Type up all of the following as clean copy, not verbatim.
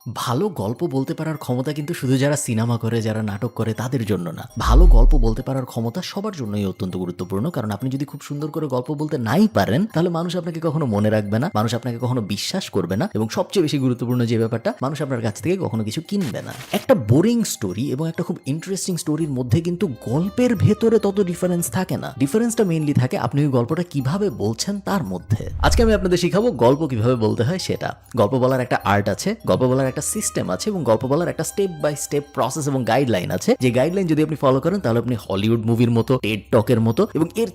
ভালো গল্প বলতে পারার ক্ষমতা কিন্তু শুধু যারা সিনেমা করে, যারা নাটক করে তাদের জন্য না। ভালো গল্প বলতে পারার ক্ষমতা সবার জন্যই অত্যন্ত গুরুত্বপূর্ণ। কারণ আপনি যদি খুব সুন্দর করে গল্প বলতে নাই পারেন, তাহলে মানুষ আপনাকে কখনো মনে রাখবে না, মানুষ আপনাকে কখনো বিশ্বাস করবে না, এবং সবচেয়ে বেশি গুরুত্বপূর্ণ যে ব্যাপারটা, মানুষ আপনার কাছ থেকে কখনো কিছু কিনবে না। একটা বোরিং স্টোরি এবং একটা খুব ইন্টারেস্টিং স্টোরির মধ্যে কিন্তু গল্পের ভেতরে তত ডিফারেন্স থাকে না। ডিফারেন্সটা মেইনলি থাকে আপনি ওই গল্পটা কিভাবে বলছেন তার মধ্যে। আজকে আমি আপনাদের শিখাবো গল্প কিভাবে বলতে হয় সেটা। গল্প বলার একটা আর্ট আছে, গল্প বলার একটা সিস্টেম আছে, এবং গল্প বলার একটা স্টেপ বাই স্টেপ প্রসেস এবং গাইডলাইন আছে। যে গাইডলাইন যদি আপনি ফলো করেন, তাহলে আপনি হলিউড মুভির মতো, টেড টকের মতো এবং এর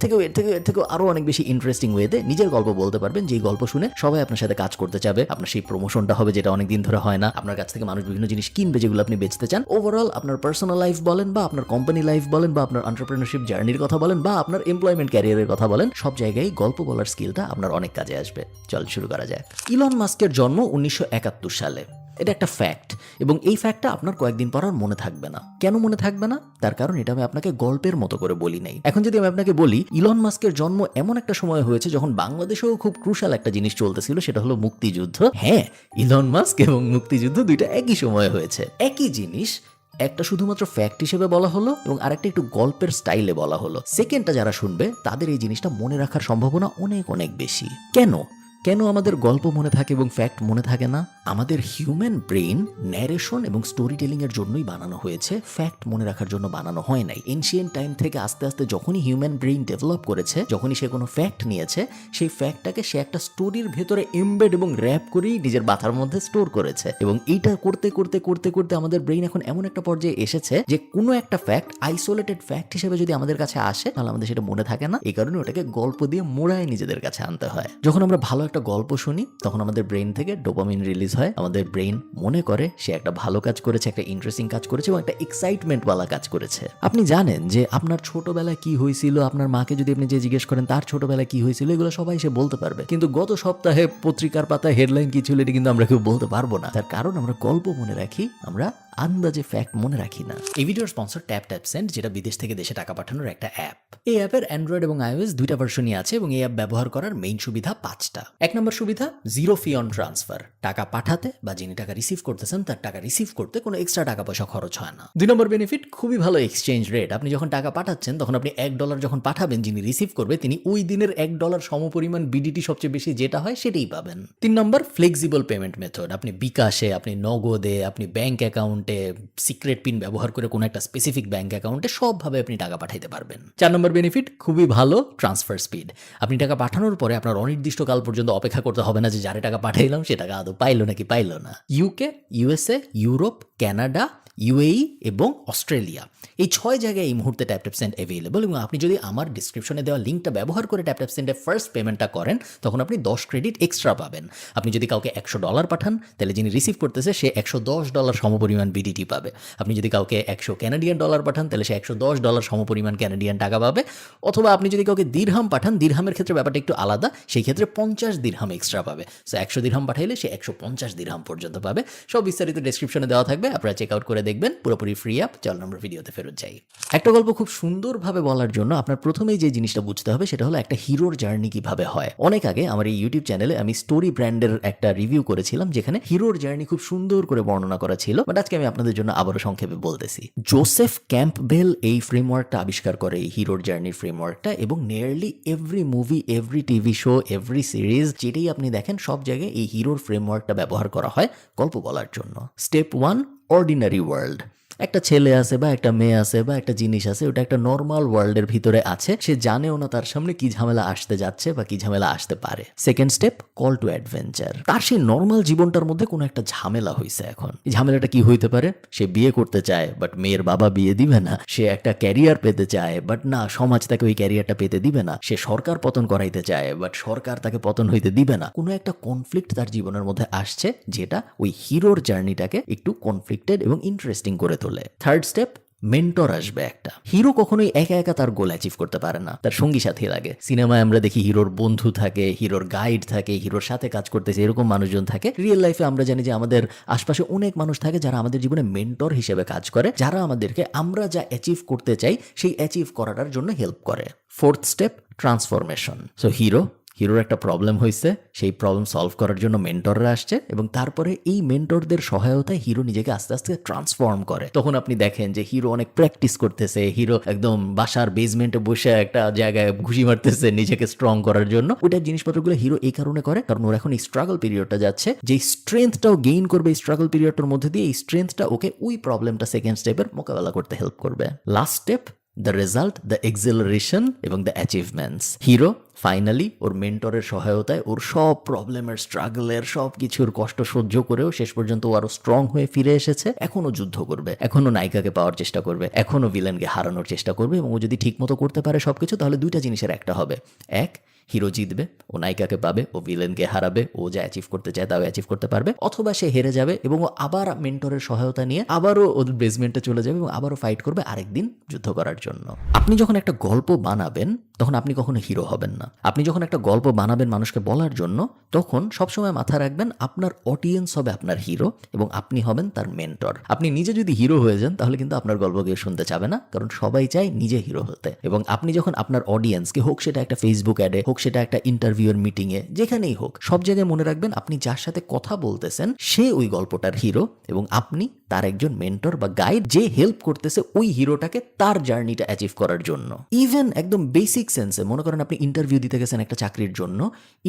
থেকেও আরো অনেক বেশি ইন্টারেস্টিং ওয়েতে নিজের গল্প বলতে পারবেন, যে গল্প শুনে সবাই আপনার সাথে কাজ করতে চাবে। আপনার সেই প্রমোশনটা হবে যেটা অনেকদিন ধরে হয় না। আপনার কাছ থেকে মানুষ বিভিন্ন জিনিস কিনবে যেগুলো আপনি বেচতে চান। ওভারঅল আপনার পার্সোনাল লাইফ বলেন, বা আপনার কোম্পানি লাইফ বলেন, বা আপনার এন্টারপ্রেনারশিপ জার্নির কথা বলেন, বা আপনার এমপ্লয়মেন্ট ক্যারিয়ারের কথা বলেন, সব জায়গায় গল্প বলার স্কিলটা আপনার অনেক কাজে আসবে। চল শুরু করা যায়। ইলন মাস্কের জন্ম 1971 সালে। এটা একটা ফ্যাক্ট, এবং এই ফ্যাক্টটা আপনার কয়েকদিন পর আর মনে থাকবে না। কেন মনে থাকবে না? তার কারণ এটা আমি আপনাকে গল্পের মতো করে বলি নাই। এখন যদি আমি আপনাকে বলি ইলন মাস্কের জন্ম এমন একটা সময় হয়েছে যখন বাংলাদেশেও খুব ক্রুশাল একটা জিনিস চলতেছিল, সেটা হলো মুক্তিযুদ্ধ। হ্যাঁ, ইলন মাস্ক এবং মুক্তিযুদ্ধ দুইটা একই সময়ে হয়েছে। একই জিনিস, একটা শুধুমাত্র ফ্যাক্ট হিসেবে বলা হলো এবং আরেকটা একটু গল্পের স্টাইলে বলা হলো। সেকেন্ডটা যারা শুনবে তাদের এই জিনিসটা মনে রাখার সম্ভাবনা অনেক অনেক বেশি। কেন আমাদের গল্প মনে থাকে এবং ফ্যাক্ট মনে থাকে না? আমাদের হিউম্যান ব্রেইন ন্যারেশন এবং স্টোরি টেলিং এর জন্যই বানানো হয়েছে, ফ্যাক্ট মনে রাখার জন্য বানানো হয় নাই। এনশিয়েন্ট টাইম থেকে আস্তে আস্তে যখনই হিউম্যান ব্রেইন ডেভেলপ করেছে, যখনই সে কোনো ফ্যাক্ট নিয়েছে, সেই ফ্যাক্টটাকে সে একটা স্টোরির ভেতরে এমবেড এবং র্যাপ করেই নিজের মাথার মধ্যে স্টোর করেছে। এবং এইটা করতে করতে করতে করতে আমাদের ব্রেইন এখন এমন একটা পর্যায়ে এসেছে যে কোনো একটা ফ্যাক্ট আইসোলেটেড ফ্যাক্ট হিসেবে যদি আমাদের কাছে আসে, তাহলে আমাদের সেটা মনে থাকে না। এই কারণে ওটাকে গল্প দিয়ে মোড়ায় নিজেদের কাছে আনতে হয়। যখন আমরা ভালো একটা গল্প শুনি, তখন আমাদের ব্রেইন থেকে ডোপামিন রিলিজ হয়। আমাদের ব্রেইন মনে করে সে একটা ভালো কাজ করেছে, একটা ইন্টারেস্টিং কাজ করেছে এবং একটা এক্সাইটমেন্ট ওয়ালা কাজ করেছে। আপনি জানেন যে আপনার ছোটবেলায় কি হয়েছিল? আপনার মাকে যদি আপনি যে জিজ্ঞেস করেন তার ছোটবেলায় কি হয়েছিল, এগুলো সবাই সে বলতে পারবে। কিন্তু গত সপ্তাহে পত্রিকার পাতায় হেডলাইন কি ছিল, এটা কিন্তু আমরা কেউ বলতে পারবো না। তার কারণ আমরা গল্প মনে রাখি, আমরা আন্দাজে ফ্যাক্ট মনে রাখি না। এই ভিডিওর স্পন্সর ট্যাপ, যেটা বিদেশ থেকে দেশে টাকা পাঠানোর একটা অ্যাপ। এই অ্যাপের অ্যান্ড্রয়েড এবং আইওএস দুইটা ভার্সনই আছে, এবং এই অ্যাপ ব্যবহার করার মেইন সুবিধা 5টা। এক নম্বর সুবিধা, জিরো ফি অন ট্রান্সফার। টাকা পাঠাতে বা যিনি টাকা রিসিভ করতেছেন তার টাকা রিসিভ করতে কোনো এক্সট্রা টাকা পয়সা খরচ হয় না। 2 নম্বর বেনিফিট, খুবই ভালো এক্সচেঞ্জ রেট। আপনি যখন টাকা পাঠাচ্ছেন, তখন আপনি $1 যখন পাঠাবেন, যিনি রিসিভ করবে তিনি ওই দিনের $1 সমপরিমাণ বিডিটি সবচেয়ে বেশি যেটা হয় সেটাই পাবেন। 3 নম্বর, ফ্লেক্সিবল পেমেন্ট মেথড। আপনি বিকাশে, আপনি নগদে, আপনি ব্যাংক অ্যাকাউন্টে, সিক্রেট পিন ব্যবহার করে কোনো একটা স্পেসিফিক ব্যাংক অ্যাকাউন্টে সবভাবে আপনি টাকা পাঠাইতে পারবেন। 4 নম্বর বেনিফিট, খুবই ভালো ট্রান্সফার স্পিড। আপনি টাকা পাঠানোর পরে আপনার অনির্দিষ্টকাল পর্যন্ত অপেক্ষা করতে হবে না যে যারে টাকা পাঠাইলাম সে টাকা আদৌ পাইলো নাকি পাইলো না। UK, USA, Europe, Canada, UAE এবং অস্ট্রেলিয়া, এই 6 জায়গায় এই মুহূর্তে ট্যাপ অ্যাভেলেবল। এবং আপনি যদি আমার ডিসক্রিপশনে দেওয়া লিঙ্কটা ব্যবহার করে ট্যাপ সেন্ডে ফার্স্ট পেমেন্টটা করেন, তখন আপনি 10 ক্রেডিট এক্সট্রা পাবেন। আপনি যদি কাউকে $100 পাঠান, তাহলে যিনি রিসিভ করতেছে সে $110 সমপরিমাণ বিডিটি পাবে। আপনি যদি কাউকে $100 কানাডিয়ান পাঠান, তাহলে সে $110 সমপরিমাণ কানাডিয়ান টাকা পাবে। অথবা আপনি যদি কাউকে দিরহাম পাঠান, দিরহামের ক্ষেত্রে ব্যাপারটা একটু আলাদা, সেই ক্ষেত্রে 50 দিরহাম এক্সট্রা পাবে। সো 100 দিরহাম পাঠাইলে সে 150 দিরহাম পর্যন্ত পাবে। সব বিস্তারিত ডেসক্রিপশনে দেওয়া থাকবে, আপনারা চেক আউট করে দেখবেন। পুরোপুরি ফ্রি অ্যাপ। চল আমরা ভিডিওতে ফেরত যাই। একটা গল্প খুব সুন্দরভাবে বলার জন্য আপনার প্রথমেই যে জিনিসটা বুঝতে হবে সেটা হলো একটা হিরোর জার্নি কিভাবে হয়। অনেক আগে আমার এই ইউটিউব চ্যানেলে আমি স্টোরি ব্র্যান্ডের একটা রিভিউ করেছিলাম, যেখানে হিরোর জার্নি খুব সুন্দর করে বর্ণনা করা ছিল। বাট আজকে আমি আপনাদের জন্য আবারও সংক্ষেপে বলতেছি। জোসেফ ক্যাম্পবেল এই ফ্রেমওয়ার্কটা আবিষ্কার করে, এই হিরোর জার্নির ফ্রেমওয়ার্কটা, এবং nearly every movie, every TV show, every series যেটাই আপনি দেখেন, সব জায়গায় এই হিরোর ফ্রেমওয়ার্কটা ব্যবহার করা হয় গল্প বলার জন্য। Step 1, ordinary world. একটা ছেলে আছে বা একটা মেয়ে আছে বা একটা জিনিস আছে, ওটা একটা নর্মাল ওয়ার্ল্ডের ভিতরে আছে, সে জানেও না তার সামনে কি ঝামেলা আসতে যাচ্ছে বা কি ঝামেলা আসতে পারে। Second step, call to adventure. তার সেই নর্মাল জীবনটার মধ্যে কোনো একটা ঝামেলা হয়েছে। এখন এই ঝামেলাটা কি হইতে পারে? সে বিয়ে করতে চায়, বাট মেয়ের বাবা বিয়ে দিবে না। সে একটা ক্যারিয়ার পেতে চায়, বাট না, সমাজ তাকে ওই ক্যারিয়ারটা পেতে দিবে না। সে সরকার পতন করাইতে চায়, বাট সরকার তাকে পতন হইতে দিবে না। কোনো একটা কনফ্লিক্ট তার জীবনের মধ্যে আসছে, যেটা ওই হিরোর জার্নিটাকে একটু কনফ্লিক্টেড এবং ইন্টারেস্টিং করে তোলে। থার্ড স্টেপ, মেন্টর আসবে একটা। হিরো কখনোই একা একা তার গোল অ্যাচিভ করতে পারে না, তার সঙ্গী সাথী লাগে। সিনেমায় আমরা দেখি হিরোর বন্ধু থাকে, হিরোর গাইড থাকে, হিরোর সাথে কাজ করতেছে এরকম মানুষজন থাকে। রিয়েল লাইফে আমরা জানি যে আমাদের আশপাশে অনেক মানুষ থাকে যারা আমাদের জীবনে মেন্টর হিসেবে কাজ করে, যারা আমাদেরকে আমরা যা অ্যাচিভ করতে চাই সেই অ্যাচিভ করাটার জন্য হেল্প করে। Fourth step, transformation. সো হিরোর একটা প্রবলেম হয়েছে, সেই প্রবলেম সলভ করার জন্য মেন্টররা আসছে এবং তারপরে এই মেন্টরদের সহায়তায় হিরো নিজেকে আস্তে আস্তে ট্রান্সফর্ম করে। তখন আপনি দেখেন যে হিরো অনেক প্র্যাকটিস করতেছে, হিরো একদম বাসার বেসমেন্টে বসে একটা জায়গায় ঘুষি মারতেছে নিজেকে স্ট্রং করার জন্য। ওইটার জিনিসপত্রগুলো হিরো এই কারণে করে কারণ ওর এখন এই স্ট্রাগল পিরিয়ডটা যাচ্ছে, যে স্ট্রেংথটাও গেইন করবে এই স্ট্রাগল পিরিয়ডটার মধ্যে দিয়ে। এই স্ট্রেংথটা ওকে ওই প্রবলেমটা সেকেন্ড স্টেপের মোকাবেলা করতে হেল্প করবে। Last step, the result, the acceleration এবং দ্য অ্যাচিভমেন্টস। হিরো ফাইনালি ওর মেন্টরের সহায়তায় ওর সব প্রবলেমের, স্ট্রাগলের, সব কিছুর কষ্ট সহ্য করেও শেষ পর্যন্ত ও আরো স্ট্রং হয়ে ফিরে এসেছে। এখনো যুদ্ধ করবে, এখনো নায়িকাকে পাওয়ার চেষ্টা করবে, এখনো ভিলেনকে হারানোর চেষ্টা করবে এবং ও যদি ঠিক মতো করতে পারে সবকিছু, তাহলে দুইটা জিনিসের একটা হবে। এক, হিরো জিতবে, ও নায়িকাকে পাবে, ও ভিলেনকে হারাবে, ও যা অ্যাচিভ করতে চায় তাও অ্যাচিভ করতে পারবে। অথবা সে হেরে যাবে এবং ও আবার মেন্টরের সহায়তা নিয়ে আবারও ওদের বেসমেন্টে চলে যাবে এবং আবারও ফাইট করবে আরেকদিন যুদ্ধ করার জন্য। আপনি যখন একটা গল্প বানাবেন তখন আপনি কখনো হিরো হবেন না। আপনি যখন একটা গল্প বানাবেন মানুষকে বলার জন্য, তখন সবসময় মাথায় রাখবেন আপনার অডিয়েন্স হবে আপনার হিরো এবং আপনি হবেন তার মেন্টর। আপনি নিজে যদি হিরো হয়ে যান তাহলে কিন্তু আপনার গল্প কেউ শুনতে চাবে না, কারণ সবাই চায় নিজে হিরো হতে। এবং আপনি যখন আপনার অডিয়েন্সকে, হোক সেটা একটা ফেসবুক অ্যাডে, হোক সেটা একটা ইন্টারভিউর মিটিংয়ে, যেখানেই হোক, সব জায়গায় মনে রাখবেন আপনি যার সাথে কথা বলতেছেন সে ওই গল্পটার হিরো এবং আপনি তার একজন মেন্টর বা গাইড, যে হেল্প করতেছে ওই হিরোটাকে তার জার্নিটা অ্যাচিভ করার জন্য। ইভেন একদম বেসিক সেন্সে মনে করেন আপনি ইন্টারভিউ দিতে গেছেন একটা চাকরির জন্য,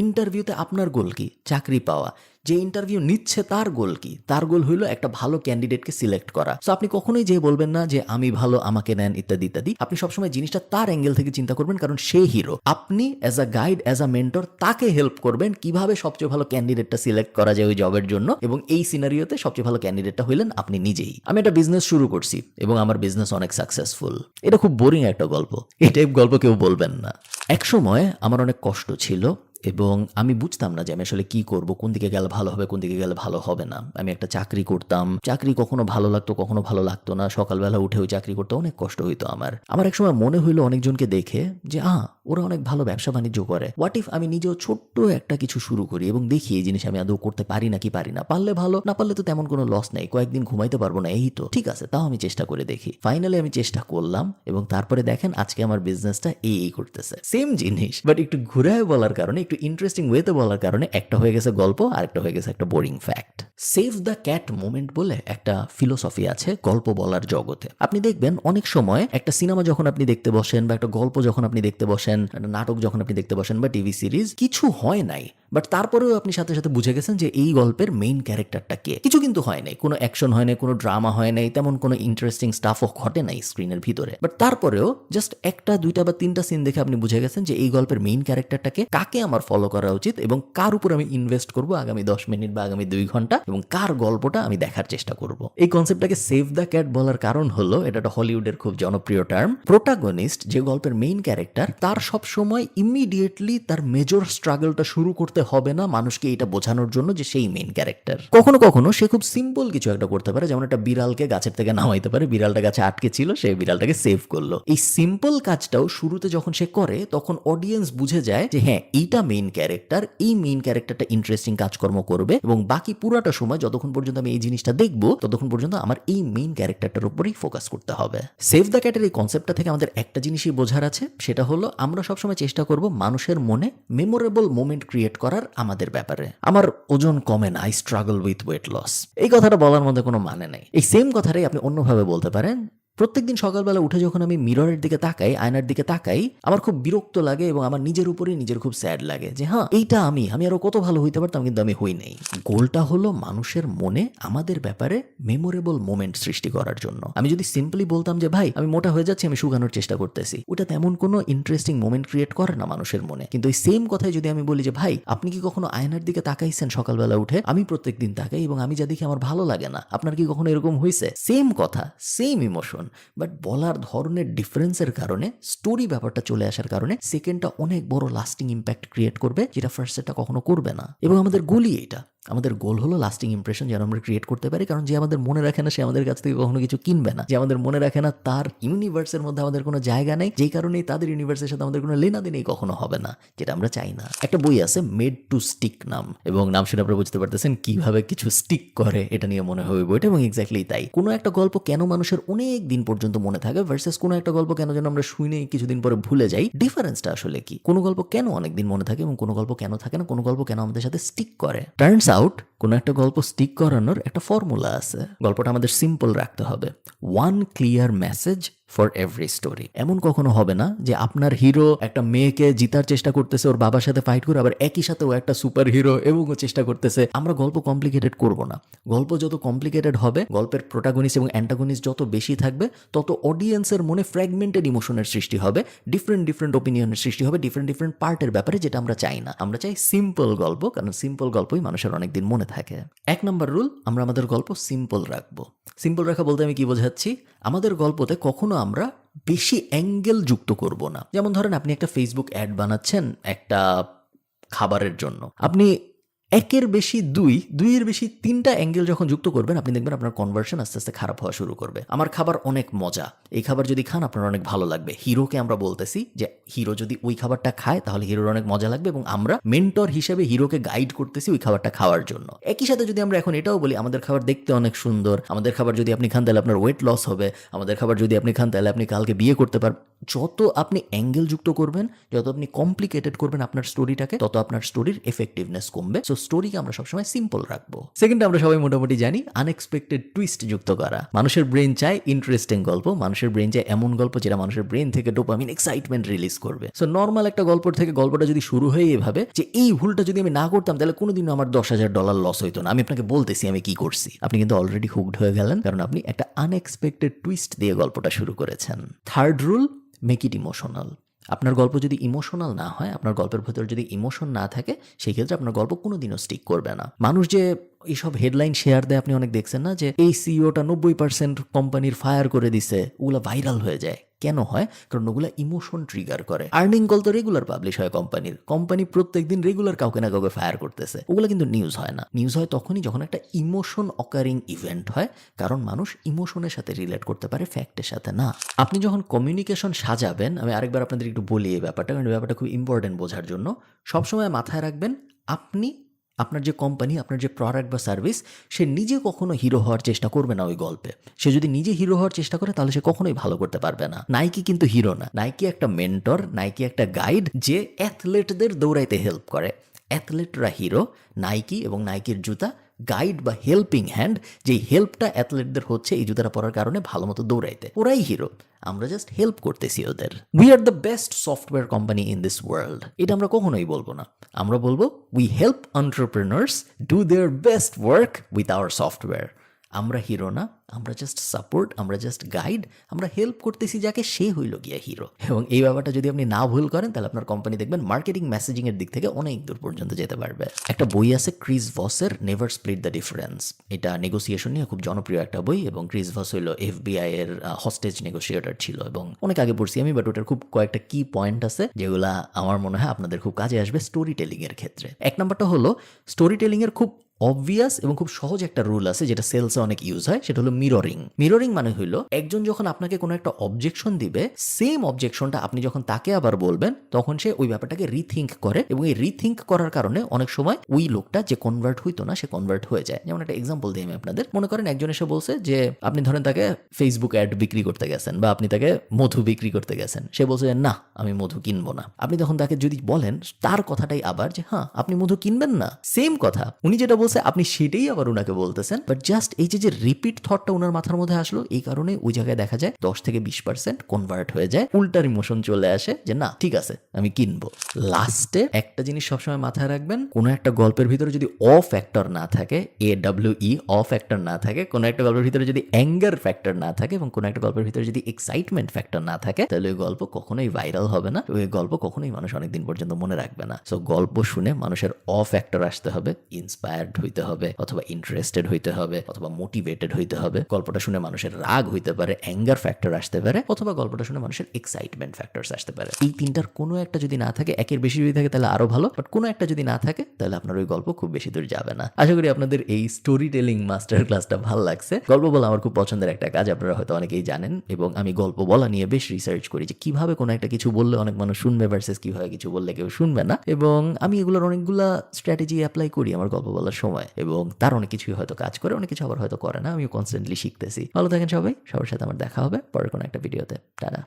ইন্টারভিউতে আপনার গোল কি? চাকরি পাওয়া। যে ইন্টারভিউ নিচ্ছে তার গোল কি? তার গোল হইলো একটা ভালো ক্যান্ডিডেটকে সিলেক্ট করা। সো আপনি কখনোই যে বলবেন না যে আমি ভালো, আমাকে নেন, ইত্যাদি ইত্যাদি। আপনি সবসময় জিনিসটা তার অ্যাঙ্গেল থেকে চিন্তা করবেন, কারণ সে হিরো। আপনি as a guide, as a mentor তাকে হেল্প করবেন কিভাবে সবচেয়ে ভালো ক্যান্ডিডেটটা সিলেক্ট করা যায় ওই জবের জন্য, এবং এই সিনারিওতে সবচেয়ে ভালো ক্যান্ডিডেটটা হইলেন আপনি নিজেই। আমি একটা বিজনেস শুরু করছি এবং আমার বিজনেস অনেক সাকসেসফুল। এটা খুব বোরিং একটা গল্প, এই টাইপ গল্প কেউ বলবেন না। এক সময় আমার অনেক কষ্ট ছিল এবং আমি বুঝতাম না যে আমি আসলে কি করব, কোন দিকে গেলে ভালো হবে, কোন দিকে গেলে ভালো হবে না। আমি একটা চাকরি করতাম, চাকরি কখনো ভালো লাগতো, কখনো ভালো লাগতো না। সকালবেলা উঠে ওই চাকরি করতে অনেক কষ্ট হইতো আমার এক সময় মনে হইলো অনেকজনকে দেখে যে ওরা অনেক ভালো ব্যবসা বাণিজ্য করে। হোয়াট ইফ আমি নিজেও ছোট্ট একটা কিছু শুরু করি এবং দেখি এই জিনিস আমি আদৌ করতে পারি নাকি পারি না। পারলে ভালো, না পারলে তো তেমন কোনো লস নেই, কয়েকদিন ঘুমাইতে পারবো না, এই তো ঠিক আছে, তাও আমি চেষ্টা করে দেখি। ফাইনালি আমি চেষ্টা করলাম এবং তারপরে দেখেন আজকে আমার বিজনেসটা এই করতেছে। সেম জিনিস বাট একটু ঘুরায় বলার কারণে, একটু ইন্টারেস্টিং ওয়েতে বলার কারণে একটা হয়ে গেছে গল্প আর একটা হয়ে গেছে একটা boring fact. Save the cat moment বলে একটা ফিলোসফি আছে গল্প বলার জগতে। আপনি দেখবেন অনেক সময় একটা সিনেমা যখন আপনি দেখতে বসেন বা একটা গল্প যখন আপনি দেখতে বসেন, একটা নাটক যখন আপনি দেখতে বসেন বা টিভি সিরিজ, কিছু হয় নাই বাট তারপরেও আপনি সাথে সাথে বুঝে গেছেন যে এই গল্পের মেইন ক্যারেক্টারটা কে। কিছু কিন্তু হয় নাই, কোনো অ্যাকশন হয় নাই, কোনো ড্রামা হয় নাই, তেমন কোনো ইন্টারেস্টিং স্টাফও ঘটে নাই স্ক্রিনের ভিতরে, বাট তারপরেও জাস্ট একটা, দুইটা বা তিনটা সিন দেখে আপনি বুঝে গেছেন যে এই গল্পের মেইন ক্যারেক্টারটাকে, কাকে আমার ফলো করা উচিত এবং কার উপর আমি ইনভেস্ট করবো আগামী 10 মিনিট বা আগামী 2 ঘন্টা এবং কার গল্পটা আমি দেখার চেষ্টা করব। এই কনসেপ্টটাকে সেভ দ্য ক্যাট বলার কারণ হলো এটা একটা হলিউডের খুব জনপ্রিয় টার্ম। প্রোটাগনিস্ট, যে গল্পের মেইন ক্যারেক্টার, তার সব সময় ইমিডিয়েটলি তার মেজর স্ট্রাগলটা শুরু করতে হবে না মানুষকে এটা বোঝানোর জন্য যে সেই মেইন ক্যারেক্টার। কখনো কখনো সে খুব সিম্পল কিছু একটা করতে পারে, যেমন একটা বিড়ালকে গাছের থেকে নামাইতে পারে, বিড়ালটা গাছে আটকে ছিল, সেই বিড়ালটাকে সেভ করলো। এই সিম্পল কাজটাও শুরুতে যখন সে করে তখন অডিয়েন্স বুঝে যায় যে হ্যাঁ এইটা মেইন ক্যারেক্টার, এই মেইন ক্যারেক্টারটা ইন্টারেস্টিং কাজকর্ম করবে এবং বাকি পুরাটা সময় যতক্ষণ পর্যন্ত আমি এই জিনিসটা দেখবো ততক্ষণ পর্যন্ত আমার এই মেইন ক্যারেক্টারটার উপরেই ফোকাস করতে হবে। সেভ দ্য ক্যাটের এই কনসেপ্টটা থেকে আমাদের একটা জিনিসই বোঝার আছে, সেটা হলো আমরা সবসময় চেষ্টা করব মানুষের মনে মেমোরেবল মোমেন্ট ক্রিয়েট করার আমাদের ব্যাপারে। আমার ওজন কমে না, I struggle with weight loss, এই কথাটা বলার মধ্যে কোনো মানে নাই। এই সেম কথাটাই আপনি অন্যভাবে বলতে পারেন, প্রত্যেকদিন সকালবেলা উঠে যখন আমি মিররের দিকে তাকাই, আয়নার দিকে তাকাই, আমার খুব বিরক্ত লাগে এবং আমার নিজের উপরেই নিজের খুব স্যাড লাগে যে হ্যাঁ এইটা আমি আরো কত ভালো হইতে পারতাম কিন্তু আমি হই নাই। গোলটা হলো মানুষের মনে আমাদের ব্যাপারে মেমোরেবল মোমেন্ট সৃষ্টি করার জন্য। আমি যদি সিম্পলি বলতাম যে ভাই আমি মোটা হয়ে যাচ্ছি, আমি শুকানোর চেষ্টা করতেছি, ওটা তেমন কোনো ইন্টারেস্টিং মোমেন্ট ক্রিয়েট করে না মানুষের মনে। কিন্তু এই সেম কথাই যদি আমি বলি যে ভাই আপনি কি কখনো আয়নার দিকে তাকাইছেন সকালবেলা উঠে? আমি প্রত্যেকদিন তাকাই এবং আমি যা দেখি আমার ভালো লাগে না। আপনার কি কখনো এরকম হয়েছে? সেম কথা, সেম ইমোশন, বাট বলার ধরনের ডিফারেন্সের কারণে, স্টোরি ব্যাপারটা চলে আসার কারণে সেকেন্ডটা অনেক বড় লাস্টিং ইম্প্যাক্ট ক্রিয়েট করবে, যেটা ফার্স্ট সেটটা কখনো করবে না। এবং আমাদের গোলই এটা আমাদের গোল হলো লাস্টিং ইমপ্রেশন যেন আমরা ক্রিয়েট করতে পারি, কারণ যে আমাদের মনে রাখে না সে আমাদের কাছ থেকে কখনো কিছু কিনবে না। যে আমাদের মনে রাখে না তার ইউনিভার্সের মধ্যে আমাদের কোনো জায়গা নেই, যেই কারণেই তাদের ইউনিভার্সের সাথে আমাদের কোনো লেনাদেনই কখনো হবে না, যেটা আমরা চাই না। একটা বই আছে মেড টু স্টিক নাম, এবং নাম শুনে আপনারা বুঝতে পারতেছেন কিভাবে কিছু স্টিক করে, এটা নিয়ে মনে হবে বইটা। এবং এক্স্যাক্টলি তাই, কোনো একটা গল্প কেন মানুষের অনেক দিন পর্যন্ত মনে থাকে ভার্সেস কোনো একটা গল্প কেন যেন আমরা শুনে কিছুদিন পরে ভুলে যাই, ডিফারেন্সটা আসলে কি? কোনো গল্প কেন অনেকদিন মনে থাকে এবং কোনো গল্প কেন থাকে না, কোনো গল্প কেন আমাদের সাথে স্টিক করে? টার্নস আউট কোনো একটা গল্প স্টিক করানোর একটা ফর্মুলা আছে। গল্পটা আমাদের সিম্পল রাখতে হবে, one clear message for every story. এমন কখনো হবে না যে আপনার হিরো একটা মেয়েকে জিতার চেষ্টা করতেছে ওর বাবার সাথে ফাইট করে, আবার একই সাথে ও একটা সুপার হিরো এবং ও চেষ্টা করতেছে। আমরা গল্প কমপ্লিকেটেড করব না। গল্প যত কমপ্লিকেটেড হবে, গল্পের প্রোটাগনিস্ট এবং অ্যান্টাগনিস্ট যত বেশি থাকবে, তত অডিয়েন্সের মনে ফ্র্যাগমেন্টেড ইমোশনের সৃষ্টি হবে, ডিফারেন্ট ওপিনিয়নের সৃষ্টি হবে, ডিফারেন্ট পার্টের ব্যাপারে, যেটা আমরা চাই না। আমরা চাই সিম্পল গল্প, কারণ সিম্পল গল্পই মানুষের অনেকদিন মনে থাকে। 1 নম্বর রুল, আমরা আমাদের গল্প সিম্পল রাখবো। সিম্পল রাখা বলতে আমি কি বোঝাচ্ছি? আমাদের গল্পতে কখনো আমরা বেশি অ্যাঙ্গেল যুক্ত করব না। যেমন ধরেন আপনি একটা ফেসবুক অ্যাড বানাচ্ছেন একটা খাবারের জন্য, আপনি একের বেশি দুইয়ের বেশি 3টা অ্যাঙ্গেল যখন যুক্ত করবেন, আপনি দেখবেন আপনার কনভার্সন আস্তে আস্তে খারাপ হওয়া শুরু করবে। আমার খাবার অনেক মজা, এই খাবার যদি খান আপনার অনেক ভালো লাগবে। হিরোকে আমরা বলতেছি যে হিরো যদি ওই খাবারটা খায় তাহলে হিরোর অনেক মজা লাগবে, এবং আমরা মেন্টর হিসেবে হিরোকে গাইড করতেছি ওই খাবারটা খাওয়ার জন্য। একই সাথে যদি আমরা এখন এটাও বলি আমাদের খাবার দেখতে অনেক সুন্দর, আমাদের খাবার যদি আপনি খান তাহলে আপনার ওয়েট লস হবে, আমাদের খাবার যদি আপনি খান তাহলে আপনি কালকে বিয়ে করতে পারবেন। যত আপনি অ্যাঙ্গেল যুক্ত করবেন, যত আপনি কমপ্লিকেটেড করবেন আপনার স্টোরিটাকে, তত আপনার স্টোরির এফেক্টিভনেস কমবে। সো স্টোরিকে আমরা সবসময় সিম্পল রাখবো। সেকেন্ড, আমরা সবাই মোটামুটি জানি আনএক্সপেক্টেড টুইস্ট যুক্ত করা। মানুষের ব্রেন চায় ইন্টারেস্টিং গল্প, মানুষের ব্রেন চায় এমন গল্প যেটা মানুষের ব্রেন থেকে ডোপামিন, এক্সাইটমেন্ট রিলিজ করবে। সো নর্মাল একটা গল্প থেকে গল্পটা যদি শুরু হয় এভাবে যে এই ভুলটা যদি আমি না করতাম তাহলে কোনোদিনও আমার $10,000 লস হইতো না, আমি আপনাকে বলতেছি আমি কি করছি, আপনি কিন্তু অলরেডি হুকড হয়ে গেলেন, কারণ আপনি একটা আনএক্সপেক্টেড টুইস্ট দিয়ে গল্পটা শুরু করেছেন। Third rule, make it emotional. আপনার গল্প যদি ইমোশনাল না হয়, আপনার গল্পের ভেতর যদি ইমোশন না থাকে, সেই ক্ষেত্রে আপনার গল্প কোনোদিনও স্টিক করবে না। মানুষ যে এইসব হেডলাইন শেয়ার দেয় আপনি অনেক দেখছেন না, যে এই সিইওটা 90% কোম্পানির ফায়ার করে দিছে, ওগুলো ভাইরাল হয়ে যায়। কেন হয়? কারণ ওগুলো ইমোশন ট্রিগার করে। আর্নিং কল তো রেগুলার পাবলিশ হয় কোম্পানির, কোম্পানি প্রত্যেকদিন রেগুলার কাউকে না কাউকে ফায়ার করতেছে, ওগুলো কিন্তু নিউজ হয় না। নিউজ হয় তখনই যখন একটা ইমোশন অকারিং ইভেন্ট হয়, কারণ মানুষ ইমোশনের সাথে রিলেট করতে পারে, ফ্যাক্টের সাথে না। আপনি যখন কমিউনিকেশন সাজাবেন, আমি আরেকবার আপনাদের একটু বলি এই ব্যাপারটা, কারণ এই ব্যাপারটা খুব ইম্পর্টেন্ট বোঝার জন্য। সবসময় মাথায় রাখবেন, আপনার যে কোম্পানি, আপনার যে প্রোডাক্ট বা সার্ভিস, সে নিজে কখনো হিরো হওয়ার চেষ্টা করবে না ওই গল্পে। সে যদি নিজে হিরো হওয়ার চেষ্টা করে তাহলে সে কখনোই ভালো করতে পারবে না। নাইকি কিন্তু হিরো না, নাইকি একটা মেন্টর, নাইকি একটা গাইড যে অ্যাথলেটদের দৌড়াইতে হেল্প করে। অ্যাথলেটরা হিরো, নাইকি এবং নাইকির জুতা গাইড বা হেল্পিং হ্যান্ড, যেই হেল্পটা অ্যাথলেটদের হচ্ছে এই জুতাটা পরার কারণে ভালো মতো দৌড়াইতে, ওরাই হিরো। আমরা জাস্ট হেল্প করতেছি ওদের। We are the best software company in this world, এটা আমরা কখনোই বলবো না। আমরা বলবো we help entrepreneurs do their best work with our software. আমরা হিরো না, আমরা জাস্ট সাপোর্ট, আমরা জাস্ট গাইড, আমরা হেল্প করতেছি যাকে, সে হইল গিয়া হিরো। এবং এই ব্যাপারটা যদি আপনি না ভুল করেন তাহলে আপনার কোম্পানি দেখবেন মার্কেটিং মেসেজিং এর দিক থেকে অনেক দূর পর্যন্ত যেতে পারবে। একটা বই আছে ক্রিস ভসের, নেভার স্প্লিট দ্য ডিফারেন্স। এটা নেগোসিয়েশন নিয়ে খুব জনপ্রিয় একটা বই, এবং ক্রিস ভস হইল FBI এর হস্টেজ নেগোসিয়েটর ছিল, এবং অনেক আগে পড়ছি আমি, বাট ওটার খুব কয়েকটা কি পয়েন্ট আছে যেগুলা আমার মনে হয় আপনাদের খুব কাজে আসবে স্টোরি টেলিং এর ক্ষেত্রে। 1 নম্বরটা হলো স্টোরি টেলিং এর খুব অবভিয়াস এবং খুব সহজ একটা রুল আছে যেটা সেলসে অনেক ইউজ হয়, সেটা হলো মিররিং। মিররিং মানে হইলো একজন যখন আপনাকে কোনো একটা অবজেকশন দিবে, সেম অবজেকশনটা আপনি যখন তাকে আবার বলবেন, তখন সে ওই ব্যাপারটাকে রিথিঙ্ক করে, এবং এই রিথিঙ্ক করার কারণে অনেক সময় ওই লোকটা যে কনভার্ট হইতো না সে কনভার্ট হয়ে যায়। যেমন একটা এক্সাম্পল দিই আমি আপনাদের। মনে করেন একজন এসে বলছে যে আপনি ধরেন তাকে ফেসবুক অ্যাড বিক্রি করতে গেছেন, বা আপনি তাকে মধু বিক্রি করতে গেছেন, সে বলছে যে না আমি মধু কিনবো না। আপনি তখন তাকে যদি বলেন তার কথাটাই আবার যে হ্যাঁ আপনি মধু কিনবেন না, সেম কথা উনি যেটা বলছে আপনি সেটাই আবার ওনাকে বলতেছেন, বাট জাস্ট এই যে রিপিট থটটা ওনার মাথার মধ্যে আসলো, এই কারণে ওই জায়গায় দেখা যায় 10 থেকে 20% কনভার্ট হয়ে যায়, উল্টার ইমোশন চলে আসে যে না ঠিক আছে আমি কিনবো। লাস্টে একটা জিনিস সবসময় মাথায় রাখবেন, কোনো একটা গল্পের ভিতরে যদি অ ফ্যাক্টর না থাকে, AWE অ ফ্যাক্টর না থাকে, কোনো একটা গল্পের ভিতরে যদি অ্যাঙ্গার ফ্যাক্টর না থাকে, এবং কোনো একটা গল্পের ভিতরে যদি এক্সাইটমেন্ট ফ্যাক্টর না থাকে, তাহলে ওই গল্প কখনোই ভাইরাল হবে না, ওই গল্প কখনোই মানুষ অনেকদিন পর্যন্ত মনে রাখবে না। সো গল্প শুনে মানুষের অ ফ্যাক্টর আসতে হবে, ইন্সপায়ার্ড ইনস্পায়ার্ড হইতে হবে, অথবা ইন্টারেস্টেড হইতে হবে, অথবা মোটিভেটেড হইতে হবে। গল্পটা শুনে মানুষের রাগ হইতে পারে, অ্যাঙ্গার ফ্যাক্টর আসতে পারে, অথবা গল্পটা শুনে মানুষের এক্সাইটমেন্ট ফ্যাক্টরস আসতে পারে। এই তিনটার কোনো একটা যদি না থাকে, একের বেশি যদি থাকে তাহলে আরো ভালো, বাট কোনো একটা যদি না থাকে তাহলে আপনার ওই গল্প খুব বেশি দূর যাবে না। আশা করি আপনাদের এই স্টোরি টেলিং মাস্টার ক্লাসটা ভালো লাগছে। গল্প বলা আমার খুব পছন্দের একটা কাজ, আপনারা হয়তো অনেকেই জানেন, এবং আমি গল্প বলা নিয়ে বেশ রিসার্চ করি যে কিভাবে কোনো একটা কিছু বললে অনেক মানুষ শুনবে ভার্সেস কিভাবে কিছু বললে কেউ শুনবে না, এবং আমি এগুলোর অনেকগুলা স্ট্র্যাটেজি অ্যাপ্লাই করি আমার গল্প বলার সময়, এবং তার অনেক কিছুই হয়তো কাজ করে, অনেক কিছু আবার হয়তো করে না। আমিও কনস্ট্যান্টলি শিখতেছি। ভালো থাকেন সবাই, সবার সাথে আমার দেখা হবে পরের কোনো একটা ভিডিওতে। টাটা।